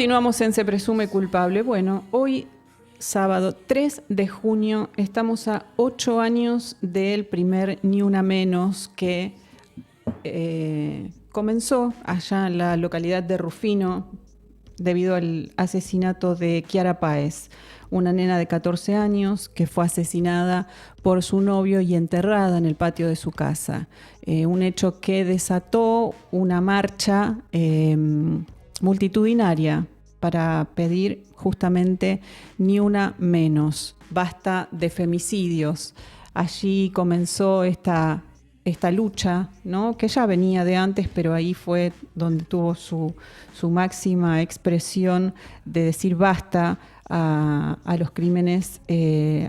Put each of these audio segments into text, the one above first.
Continuamos en Se Presume Culpable. Bueno, hoy, sábado 3 de junio, estamos a 8 años del primer Ni Una Menos que comenzó allá en la localidad de Rufino debido al asesinato de Kiara Páez, una nena de 14 años que fue asesinada por su novio y enterrada en el patio de su casa. Un hecho que desató una marcha multitudinaria para pedir justamente ni una menos. Basta de femicidios. Allí comenzó esta lucha, ¿no? Que ya venía de antes, pero ahí fue donde tuvo su máxima expresión de decir basta a los crímenes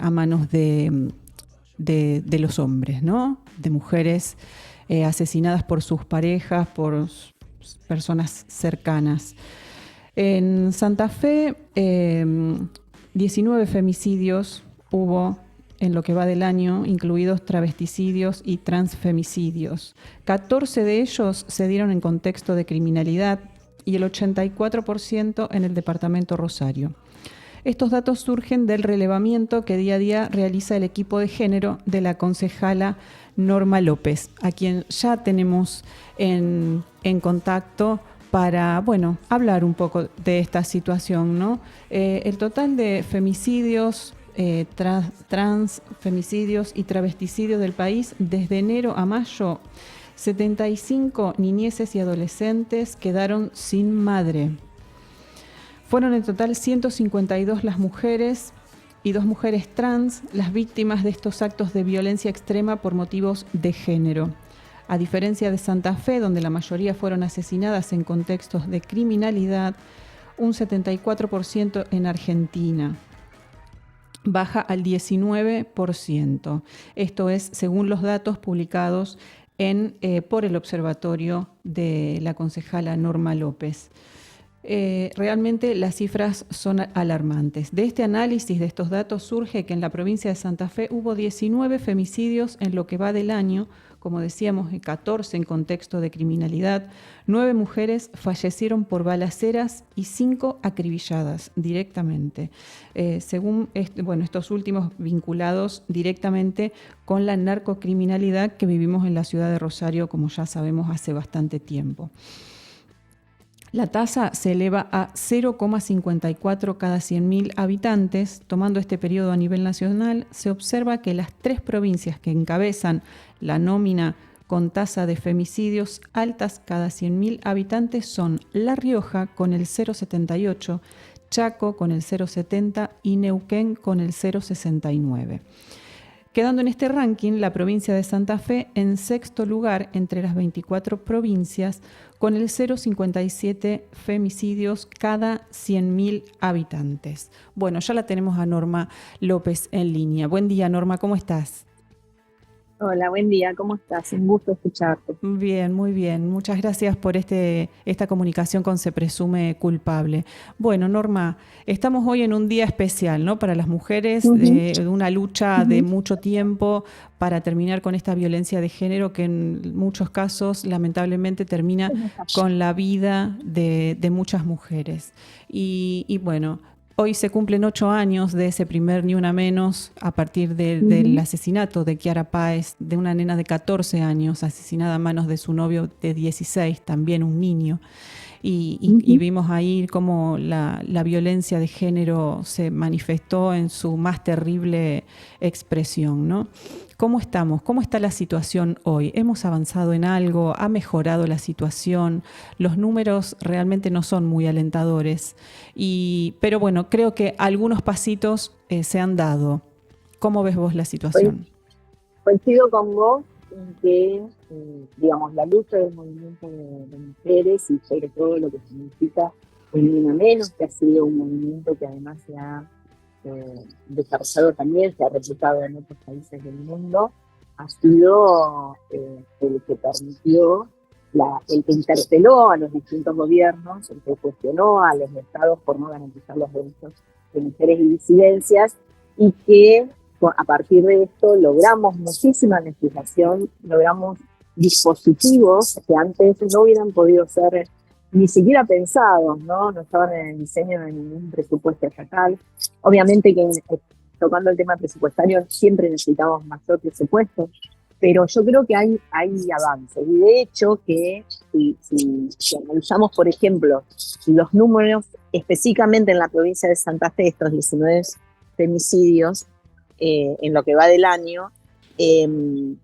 a manos de los hombres, ¿no? De mujeres asesinadas por sus parejas, por personas cercanas. En Santa Fe, 19 femicidios hubo en lo que va del año, incluidos travesticidios y transfemicidios. 14 de ellos se dieron en contexto de criminalidad y el 84% en el departamento Rosario. Estos datos surgen del relevamiento que día a día realiza el equipo de género de la concejala Norma López, a quien ya tenemos en contacto para, bueno, hablar un poco de esta situación, ¿no? El total de femicidios, transfemicidios y travesticidios del país desde enero a mayo, 75 niñeces y adolescentes quedaron sin madre. Fueron en total 152 las mujeres y 2 mujeres trans las víctimas de estos actos de violencia extrema por motivos de género. A diferencia de Santa Fe, donde la mayoría fueron asesinadas en contextos de criminalidad, un 74% en Argentina baja al 19%. Esto es según los datos publicados por el observatorio de la concejala Norma López. Realmente las cifras son alarmantes. De este análisis de estos datos surge que en la provincia de Santa Fe hubo 19 femicidios en lo que va del año, como decíamos, 14 en contexto de criminalidad, 9 mujeres fallecieron por balaceras y 5 acribilladas directamente, según estos últimos vinculados directamente con la narcocriminalidad que vivimos en la ciudad de Rosario, como ya sabemos, hace bastante tiempo. La tasa se eleva a 0,54 cada 100.000 habitantes. Tomando este periodo a nivel nacional, se observa que las 3 provincias que encabezan la nómina con tasa de femicidios altas cada 100.000 habitantes son La Rioja con el 0,78, Chaco con el 0,70 y Neuquén con el 0,69. Quedando en este ranking la provincia de Santa Fe en sexto lugar entre las 24 provincias con el 0,57 femicidios cada 100.000 habitantes. Bueno, ya la tenemos a Norma López en línea. Buen día, Norma, ¿cómo estás? Hola, buen día, ¿cómo estás? Un gusto escucharte. Bien, muy bien. Muchas gracias por esta comunicación con Se Presume Culpable. Bueno, Norma, estamos hoy en un día especial, ¿no? Para las mujeres, de una lucha de mucho tiempo para terminar con esta violencia de género que en muchos casos lamentablemente termina con la vida de muchas mujeres. Y bueno, hoy se cumplen 8 años de ese primer Ni Una Menos a partir del asesinato de Kiara Páez, de una nena de 14 años asesinada a manos de su novio de 16, también un niño. Y vimos ahí cómo la violencia de género se manifestó en su más terrible expresión, ¿no? ¿Cómo estamos? ¿Cómo está la situación hoy? ¿Hemos avanzado en algo? ¿Ha mejorado la situación? Los números realmente no son muy alentadores, pero bueno, creo que algunos pasitos se han dado. ¿Cómo ves vos la situación? Coincido con vos en que, digamos, la lucha del movimiento de mujeres y sobre todo lo que significa el Ni Una Menos, que ha sido un movimiento que además se ha desarrollado también, se ha replicado en otros países del mundo, ha sido el que permitió, el que interpeló a los distintos gobiernos, el que cuestionó a los estados por no garantizar los derechos de mujeres y disidencias, y que a partir de esto logramos muchísima legislación, logramos dispositivos que antes no hubieran podido ser ni siquiera pensados, ¿no? No estaban en el diseño de ningún presupuesto estatal. Obviamente que tocando el tema presupuestario siempre necesitamos mayor presupuesto, pero yo creo que hay avances. Y de hecho que si analizamos, por ejemplo, los números específicamente en la provincia de Santa Fe, estos 19 femicidios en lo que va del año,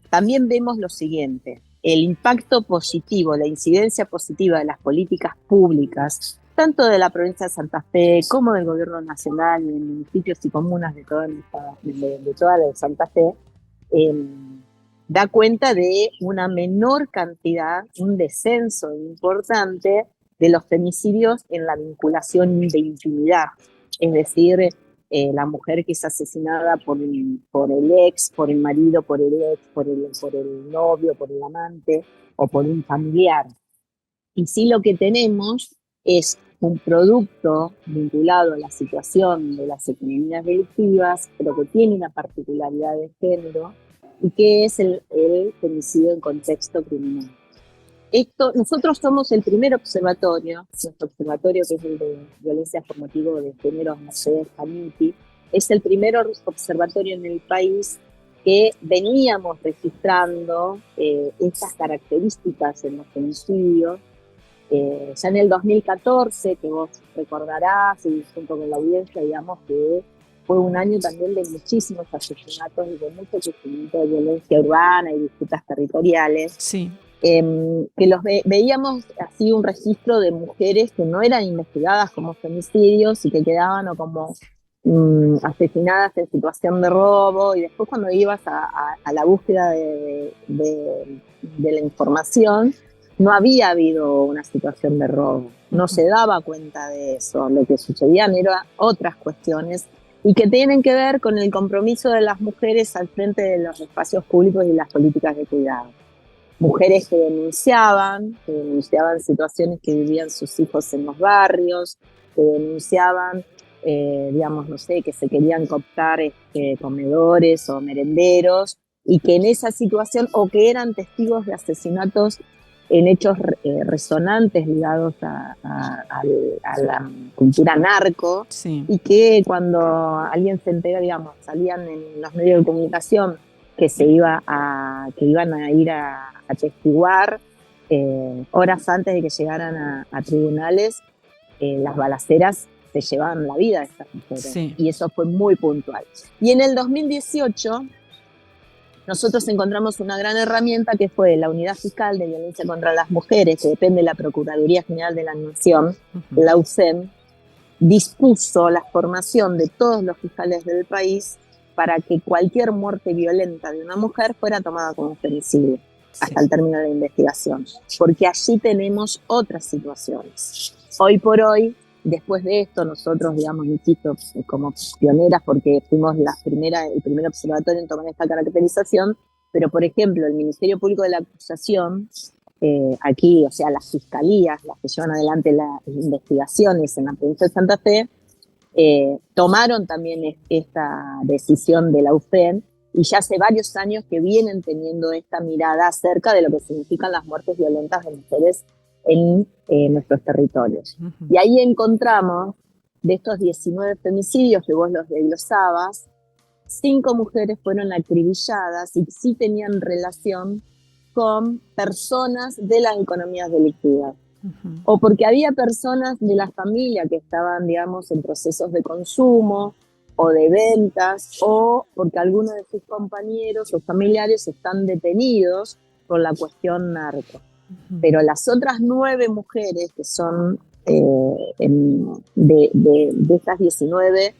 también vemos lo siguiente: el impacto positivo, la incidencia positiva de las políticas públicas, tanto de la provincia de Santa Fe como del gobierno nacional y de municipios y comunas de toda la Santa Fe, da cuenta de una menor cantidad, un descenso importante de los femicidios en la vinculación de intimidad, es decir, la mujer que es asesinada por el ex, por el marido, por el ex, por el novio, por el amante o por un familiar. Y sí, lo que tenemos es un producto vinculado a la situación de las economías delictivas, pero que tiene una particularidad de género, y que es el femicidio en contexto criminal. Nosotros somos el primer observatorio, nuestro observatorio, que es el de violencia por motivo de género, Mercedes Caniti, es el primer observatorio en el país que veníamos registrando estas características en los femicidios. Ya en el 2014, que vos recordarás, y junto con la audiencia, digamos que fue un año también de muchísimos asesinatos y de mucho crecimiento de violencia urbana y disputas territoriales. Sí. Que los veíamos así, un registro de mujeres que no eran investigadas como femicidios y que quedaban o como asesinadas en situación de robo, y después cuando ibas a la búsqueda de la información, no había habido una situación de robo, no se daba cuenta de eso, lo que sucedían eran otras cuestiones y que tienen que ver con el compromiso de las mujeres al frente de los espacios públicos y las políticas de cuidado. Mujeres que denunciaban situaciones que vivían sus hijos en los barrios, que denunciaban, digamos, no sé, que se querían cooptar comedores o merenderos, y que en esa situación, o que eran testigos de asesinatos en hechos resonantes ligados a la cultura narco, sí. Y que cuando alguien se entera, digamos, salían en los medios de comunicación que iban a ir a atestiguar horas antes de que llegaran a tribunales, las balaceras se llevaban la vida de estas mujeres. Sí. Y eso fue muy puntual. Y en el 2018 nosotros encontramos una gran herramienta, que fue la Unidad Fiscal de Violencia contra las Mujeres, que depende de la Procuraduría General de la Nación, la UCEM, dispuso la formación de todos los fiscales del país para que cualquier muerte violenta de una mujer fuera tomada como femicidio, hasta el término de la investigación, porque allí tenemos otras situaciones. Hoy por hoy, después de esto, nosotros, digamos, insisto, como pioneras, porque fuimos el primer observatorio en tomar esta caracterización, pero por ejemplo, el Ministerio Público de la Acusación, aquí, o sea, las fiscalías, las que llevan adelante las investigaciones en la provincia de Santa Fe, tomaron también esta decisión de la UFEN, y ya hace varios años que vienen teniendo esta mirada acerca de lo que significan las muertes violentas de mujeres en nuestros territorios. Y ahí encontramos, de estos 19 femicidios que vos los desglosabas, 5 mujeres fueron acribilladas y sí tenían relación con personas de las economías delictivas. O porque había personas de la familia que estaban, digamos, en procesos de consumo o de ventas, o porque algunos de sus compañeros o familiares están detenidos por la cuestión narco. Pero las otras 9 mujeres que son de estas 19,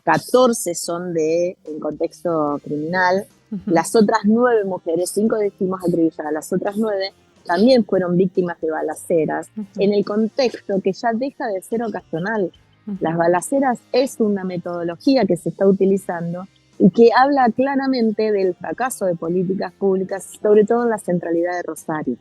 14 son en contexto criminal. Las otras 9 mujeres, 5 decimos acribilladas, las otras 9 también fueron víctimas de balaceras, en el contexto que ya deja de ser ocasional. Las balaceras es una metodología que se está utilizando y que habla claramente del fracaso de políticas públicas, sobre todo en la centralidad de Rosario.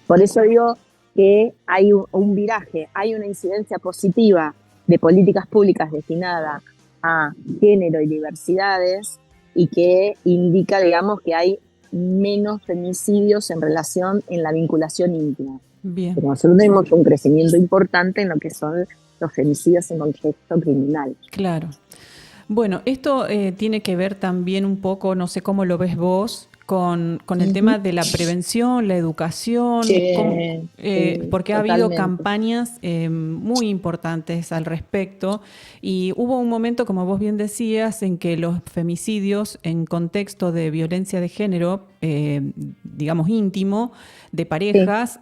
Por eso digo que hay un viraje, hay una incidencia positiva de políticas públicas destinadas a género y diversidades, y que indica, digamos, que hay menos femicidios en relación en la vinculación íntima. Bien. Pero nosotros tenemos un crecimiento importante en lo que son los femicidios en contexto criminal. Claro. Bueno, esto tiene que ver también un poco, no sé cómo lo ves vos, con el tema de la prevención, la educación, Sí, sí, porque ha habido totalmente. campañas muy importantes al respecto y hubo un momento, como vos bien decías, en que los femicidios en contexto de violencia de género, digamos íntimo, de Sí, parejas,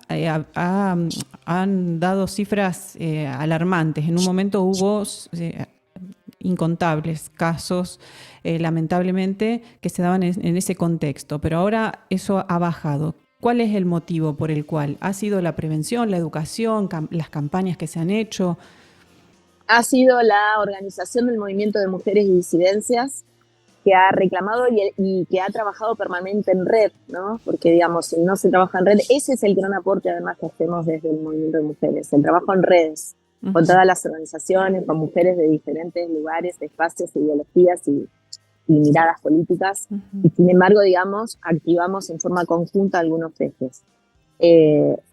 han dado cifras alarmantes. En un momento hubo incontables casos, lamentablemente, que se daban en ese contexto, pero ahora eso ha bajado. ¿Cuál es el motivo por el cual? ¿Ha sido la prevención, la educación, las campañas que se han hecho? ha sido la organización del movimiento de mujeres y disidencias que ha reclamado y que ha trabajado permanente en red, ¿no? Porque, digamos, si no se trabaja en red, ese es el gran aporte además que hacemos desde el movimiento de mujeres, el trabajo en redes, con Uh-huh. todas las organizaciones, con mujeres de diferentes lugares, espacios, ideologías y miradas políticas, Uh-huh. y sin embargo, digamos, activamos en forma conjunta algunos ejes.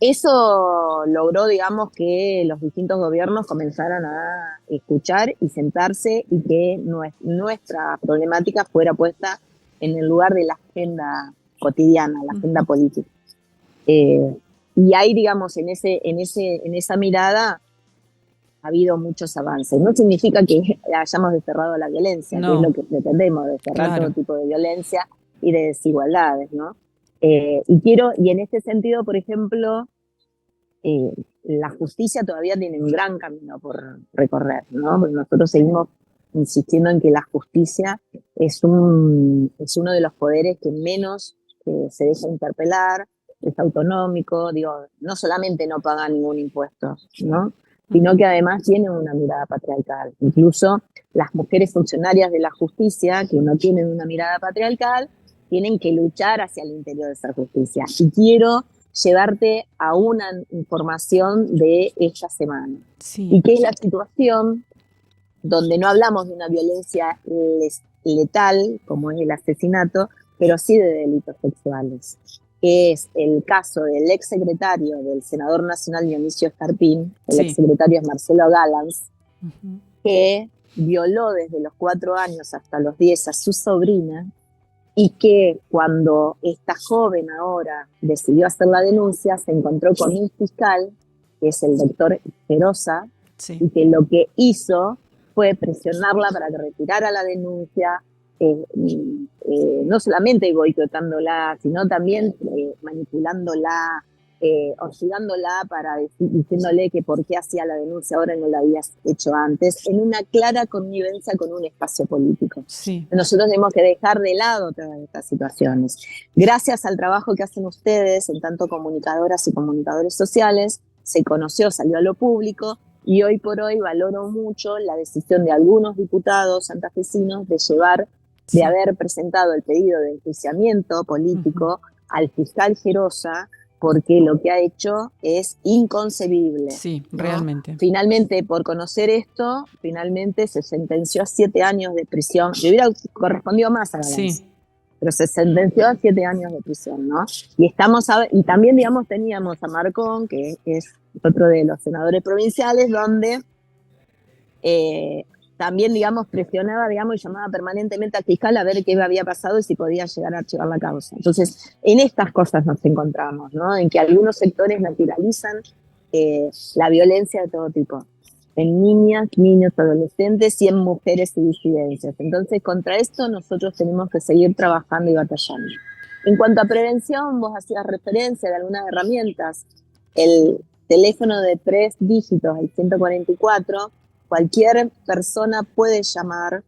Eso logró, digamos, que los distintos gobiernos comenzaran a escuchar y sentarse y que nuestra problemática fuera puesta en el lugar de la agenda cotidiana, la agenda Uh-huh. política. Eh, y ahí, digamos, en esa mirada ha habido muchos avances. No significa que hayamos desterrado la violencia, que es lo No, que pretendemos, desterrar todo claro. tipo de violencia y de desigualdades, ¿no? Y en este sentido, por ejemplo, eh, la justicia todavía tiene un gran camino por recorrer, ¿no? Porque nosotros seguimos insistiendo en que la justicia es uno de los poderes que menos se deja interpelar, es autonómico, digo, no solamente no paga ningún impuesto, ¿no? Sino Uh-huh. que además tiene una mirada patriarcal. Incluso las mujeres funcionarias de la justicia, que no tienen una mirada patriarcal, tienen que luchar hacia el interior de esa justicia. Y quiero llevarte a una información de esta semana. Sí. Y que es la situación donde no hablamos de una violencia letal, como es el asesinato, pero sí de delitos sexuales, que es el caso del exsecretario del senador nacional Dionisio Escarpín, el Sí. exsecretario es Marcelo Galans, Uh-huh. que violó desde los 4 años hasta los 10 a su sobrina, y que cuando esta joven ahora decidió hacer la denuncia, se encontró con un fiscal, que es el doctor Gerosa, Sí. y que lo que hizo fue presionarla para que retirara la denuncia, no solamente boicotándola, sino también manipulándola, hostigándola diciéndole que por qué hacía la denuncia ahora y no la había hecho antes, en una clara connivencia con un espacio político. Sí. Nosotros tenemos que dejar de lado todas estas situaciones. Gracias al trabajo que hacen ustedes, en tanto comunicadoras y comunicadores sociales, se conoció, salió a lo público, y hoy por hoy valoro mucho la decisión de algunos diputados santafesinos de Sí. haber presentado el pedido de enjuiciamiento Uh-huh. político al fiscal Gerosa, porque lo que ha hecho es inconcebible, Sí, ¿no? realmente. Finalmente, por conocer esto, finalmente se sentenció a 7 años de prisión. Le hubiera correspondido más a Galán, Sí. pero se sentenció a 7 años de prisión, ¿no? Y también, digamos, teníamos a Marcón, que es otro de los senadores provinciales, donde también, digamos, presionaba, digamos, y llamaba permanentemente al fiscal a ver qué había pasado y si podía llegar a archivar la causa. Entonces, en estas cosas nos encontramos, ¿no? En que algunos sectores naturalizan la violencia de todo tipo, en niñas, niños, adolescentes y en mujeres y disidencias. Entonces, contra esto nosotros tenemos que seguir trabajando y batallando. En cuanto a prevención, vos hacías referencia de algunas herramientas. El teléfono de 3 dígitos, el 144, cualquier persona puede llamar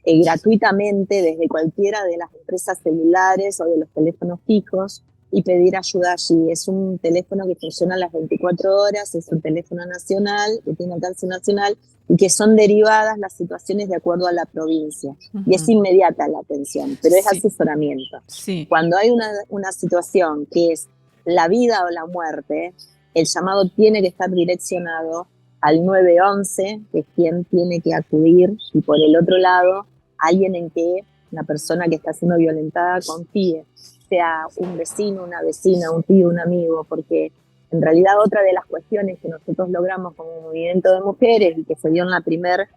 gratuitamente desde cualquiera de las empresas celulares o de los teléfonos fijos y pedir ayuda allí. Es un teléfono que funciona las 24 horas, es un teléfono nacional, que tiene alcance nacional y que son derivadas las situaciones de acuerdo a la provincia. Y es Uh-huh. inmediata la atención, pero es Sí. asesoramiento. Sí. Cuando hay una situación que es la vida o la muerte, el llamado tiene que estar direccionado al 911, que es quien tiene que acudir, y por el otro lado, alguien en que la persona que está siendo violentada confíe, sea un vecino, una vecina, un tío, un amigo, porque En realidad, otra de las cuestiones que nosotros logramos como movimiento de mujeres y que se dio en la primer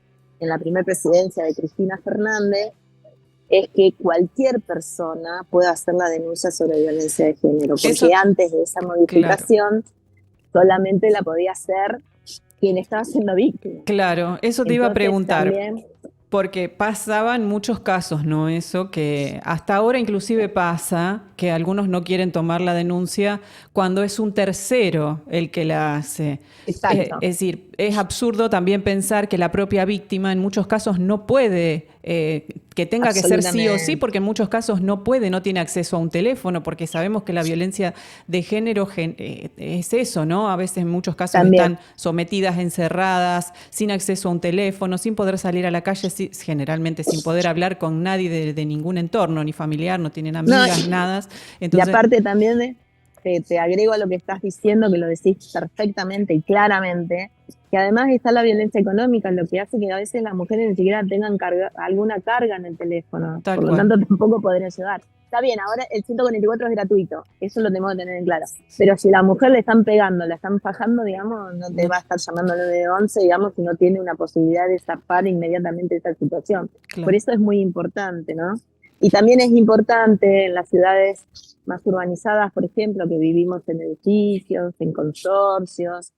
presidencia de Cristina Fernández es que cualquier persona pueda hacer la denuncia sobre violencia de género, porque Eso, antes de esa modificación solamente la podía hacer quien estaba siendo víctima. claro, eso te iba a Entonces, preguntar. también, Porque pasaba en muchos casos, ¿no? Eso que hasta ahora inclusive pasa que algunos no quieren tomar la denuncia cuando es un tercero el que la hace. exacto, Es decir, es absurdo también pensar que la propia víctima en muchos casos no puede, que tenga que ser sí o sí, absolutamente. porque en muchos casos no puede, no tiene acceso a un teléfono, porque sabemos que la violencia de género es eso, ¿no? A veces en muchos casos También, están sometidas, encerradas, sin acceso a un teléfono, sin poder salir a la calle, generalmente sin poder hablar con nadie de ningún entorno, ni familiar, no tienen no, amigas, nada. y Entonces, aparte también te agrego a lo que estás diciendo, que lo decís perfectamente y claramente, que además está la violencia económica, lo que hace que a veces las mujeres ni siquiera tengan alguna carga en el teléfono, tal por lo cual. tanto tampoco podrían ayudar. Está bien, ahora el 144 es gratuito, eso lo tenemos que tener en claro, pero si la mujer le están pegando, la están fajando, digamos, no te No, va a estar llamando al 911, digamos, si no tiene una posibilidad de zafar inmediatamente esa situación. Por claro. eso es muy importante, ¿no? Y también es importante en las ciudades más urbanizadas, por ejemplo, que vivimos en edificios, en consorcios,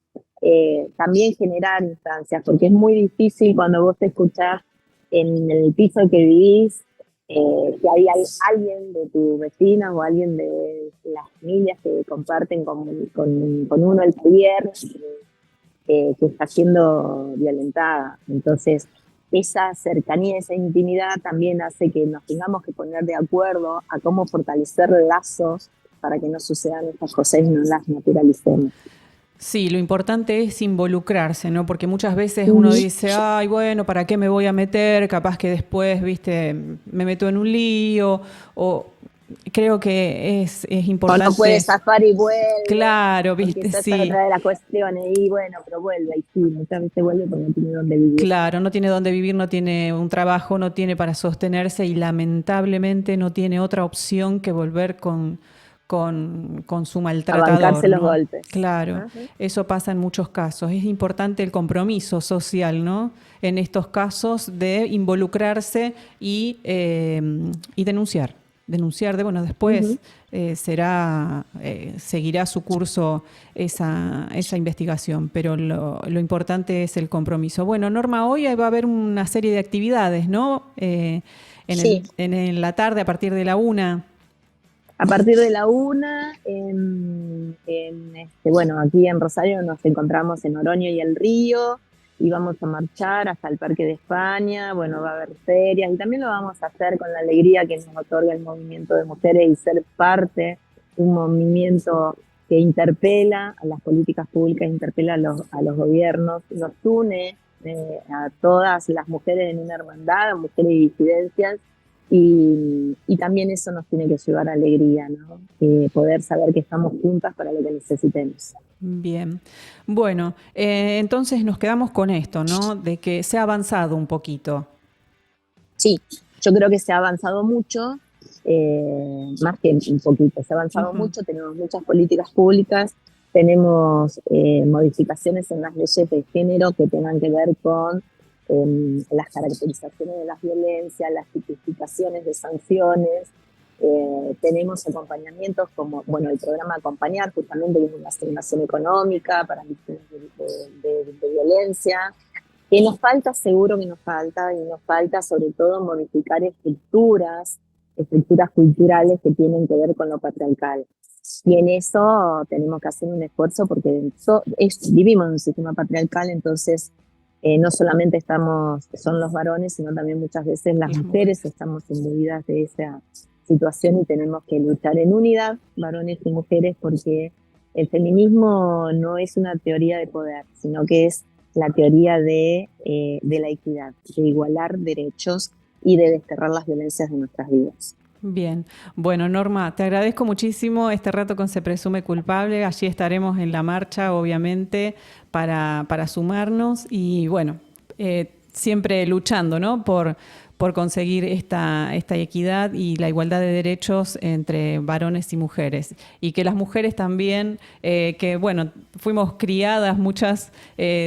también generar instancias, porque es muy difícil cuando vos te escuchás en el piso que vivís, que hay alguien de tu vecina o alguien de las familias que comparten con uno el taller, que está siendo violentada. Entonces, esa cercanía, esa intimidad también hace que nos tengamos que poner de acuerdo a cómo fortalecer lazos para que no sucedan estas cosas y no las naturalicemos. Sí, lo importante es involucrarse, ¿no? Porque muchas veces uno Uh-huh. dice, ay, bueno, ¿para qué me voy a meter? Capaz que después, viste, me meto en un lío. O creo que es O no puede importante, zafar y vuelve, claro, porque viste, esa es sí. otra de las cuestiones. Y bueno, pero vuelve, y sí, muchas veces vuelve porque no tiene dónde vivir. Claro, no tiene dónde vivir, no tiene un trabajo, no tiene para sostenerse y lamentablemente no tiene otra opción que volver con su A maltratador, bancarse los ¿no? golpes. Claro, Uh-huh. eso pasa en muchos casos. Es importante el compromiso social, ¿no? En estos casos de involucrarse y denunciar. Denunciar, bueno, Uh-huh. después seguirá su curso esa investigación, pero lo importante es el compromiso. Bueno, Norma, hoy va a haber una serie de actividades, ¿no? Sí, En la tarde, a partir de la 1. a partir de la una, bueno, aquí en Rosario nos encontramos en Oroño y El Río y vamos a marchar hasta el Parque de España, bueno, va a haber ferias y también lo vamos a hacer con la alegría que nos otorga el movimiento de mujeres y ser parte de un movimiento que interpela a las políticas públicas, interpela a los gobiernos, nos une a todas las mujeres en una hermandad, a mujeres y disidencias, y también eso nos tiene que llevar a alegría, ¿no? Poder saber que estamos juntas para lo que necesitemos. Bien. Bueno, entonces nos quedamos con esto, ¿no? De que se ha avanzado un poquito. Sí, yo creo que se ha avanzado mucho, más que un poquito, se ha avanzado Ujú. mucho, tenemos muchas políticas públicas, tenemos modificaciones en las leyes de género que tengan que ver con las caracterizaciones de las violencias, las tipificaciones de sanciones, tenemos acompañamientos como, bueno, el programa Acompañar, justamente, que es una asignación económica para víctimas de violencia, que nos falta, seguro que nos falta, y nos falta sobre todo modificar estructuras culturales que tienen que ver con lo patriarcal. Y en eso tenemos que hacer un esfuerzo porque vivimos en un sistema patriarcal, entonces no solamente son los varones, sino también muchas veces las Las mujeres mujeres. estamos imbuidas de esa situación y tenemos que luchar en unidad, varones y mujeres, porque el feminismo no es una teoría de poder, sino que es la teoría de la equidad, de igualar derechos y de desterrar las violencias de nuestras vidas. Bien. Bueno, Norma, te agradezco muchísimo este rato con Se Presume Culpable. Allí estaremos en la marcha, obviamente, para sumarnos y, bueno, siempre luchando, ¿no? por conseguir esta equidad y la igualdad de derechos entre varones y mujeres. Y que las mujeres también, que bueno, fuimos criadas muchas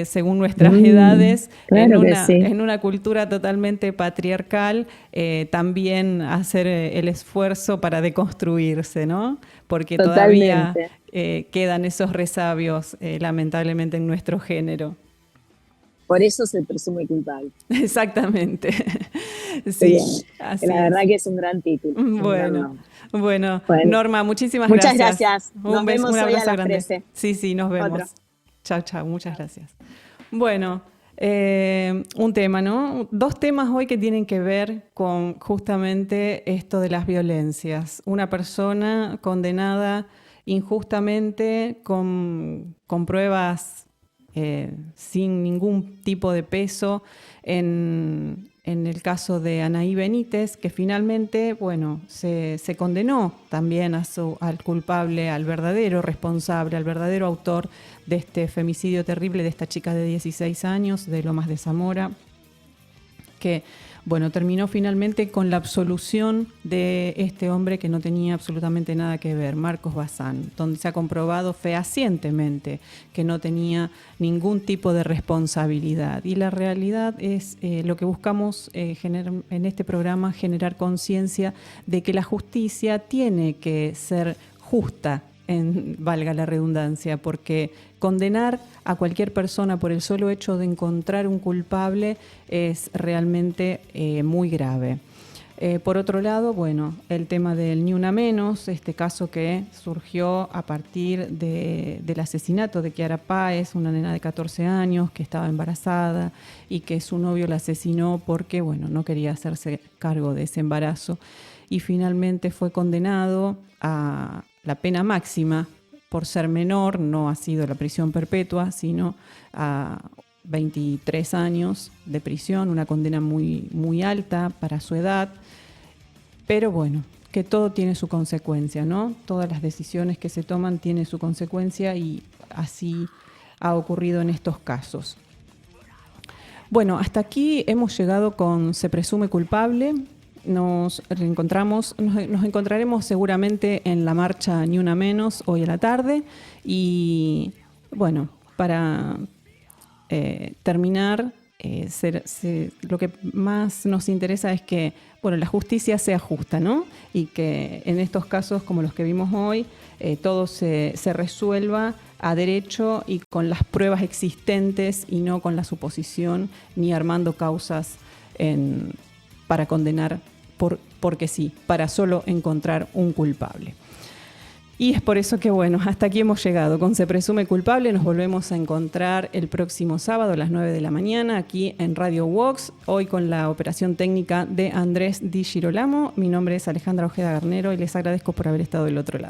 según nuestras edades, claro en una cultura totalmente patriarcal, también hacer el esfuerzo para deconstruirse, ¿no? Porque todavía quedan esos resabios, lamentablemente, en nuestro género. Por eso se presume culpable. Exactamente. Sí, así la verdad que es un gran título. Bueno, Norma, muchas gracias. Muchas gracias. Nos vemos un abrazo grande. Sí, nos vemos. Chao, muchas gracias. Bueno, un tema, ¿no? 2 temas hoy que tienen que ver con justamente esto de las violencias. Una persona condenada injustamente con pruebas sin ningún tipo de peso en el caso de Anaí Benítez, que finalmente, bueno, se condenó también al culpable, al verdadero responsable, al verdadero autor de este femicidio terrible de esta chica de 16 años de Lomas de Zamora, que bueno, terminó finalmente con la absolución de este hombre que no tenía absolutamente nada que ver, Marcos Bazán, donde se ha comprobado fehacientemente que no tenía ningún tipo de responsabilidad. Y la realidad es lo que buscamos en este programa, generar conciencia de que la justicia tiene que ser justa, valga la redundancia, porque condenar a cualquier persona por el solo hecho de encontrar un culpable es realmente muy grave. Por otro lado, bueno, el tema del Ni Una Menos, este caso que surgió a partir del asesinato de Kiara Páez, una nena de 14 años que estaba embarazada y que su novio la asesinó porque, bueno, no quería hacerse cargo de ese embarazo y finalmente fue condenado a la pena máxima por ser menor, no ha sido la prisión perpetua, sino a 23 años de prisión, una condena muy, muy alta para su edad, pero bueno, que todo tiene su consecuencia, ¿no? Todas las decisiones que se toman tienen su consecuencia y así ha ocurrido en estos casos. Bueno, hasta aquí hemos llegado con Se Presume Culpable. Nos encontraremos seguramente en la marcha Ni Una Menos hoy a la tarde y bueno, para terminar, lo que más nos interesa es que bueno, la justicia sea justa, ¿no? Y que en estos casos como los que vimos hoy, todo se resuelva a derecho y con las pruebas existentes y no con la suposición ni armando causas para condenar porque sí, para solo encontrar un culpable. Y es por eso que, bueno, hasta aquí hemos llegado. Con Se Presume Culpable nos volvemos a encontrar el próximo sábado a las 9 de la mañana aquí en Radio Vox, hoy con la operación técnica de Andrés Di Girolamo. Mi nombre es Alejandra Ojeda Garnero y les agradezco por haber estado del otro lado.